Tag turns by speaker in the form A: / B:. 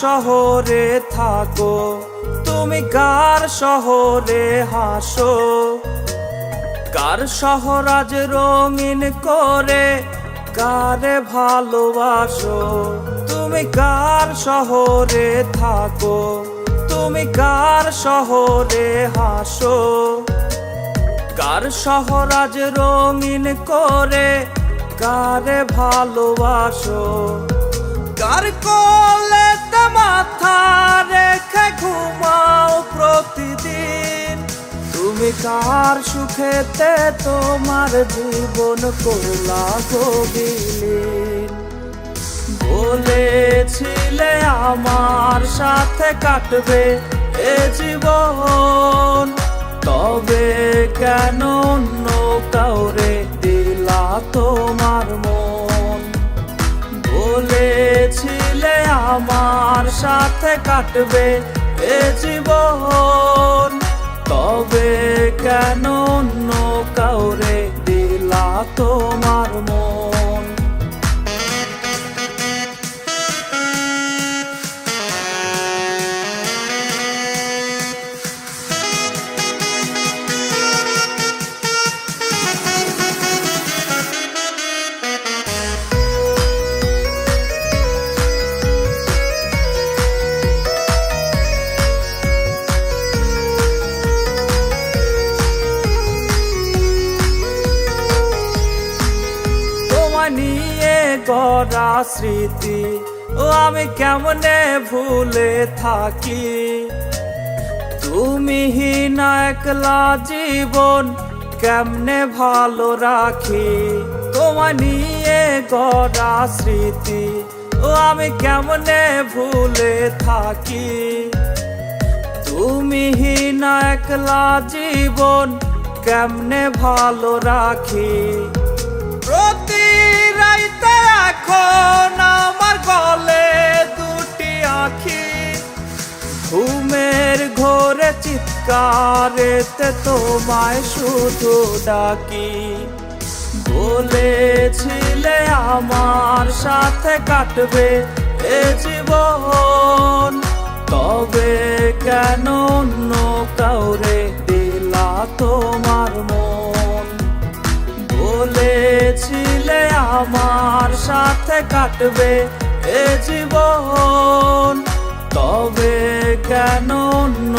A: শহরে থাকো, তুমি কার শহরে হাসো? কার শহর আজ রঙিন করে কারে ভালোবাসো? তুমি কার শহরে থাকো, তুমি কার শহরে হাসো? কার শহর আজ রঙিন করে কারে ভালোবাসো? কার কোলেতে মাথা রেখে ঘুমাও প্রতিদিন? তুমি কার সুখেতে তোমার জীবন করলা গো বিলীন? বলেছিলে আমার সাথে কাটবে এ জীবন, তবে কেন অন্য কাউরে দিলা তোমার মন? বলেছিলে আমার সাথে কাটবে এ জীবন, তবে কেন অন্য কাউরে দিলা তোমার মন? নিয়ে গড়া স্মৃতি ও আমি কেমনে ভুলে থাকি? তুমি না একলা জীবন কেমনে ভালো রাখি? তোমায় নিয়ে গড়া স্মৃতি ও আমি কেমনে ভুলে থাকি? তুমি না একলা জীবন কেমনে ভালো রাখি? প্রতি রাইতে এখন আমার গলে দুটি আঁখি, ঘুমের ঘোরে চিৎকারেতে তোমায় শুধু ডাকি। বলেছিলে আমার সাথে কাটবে এ জীবন, তবে কেন অন্য কাউরে দিলা তোমার মন? বলেছিলে আমার সাথে কাটবে এ জীবন, তবে কেন অন্য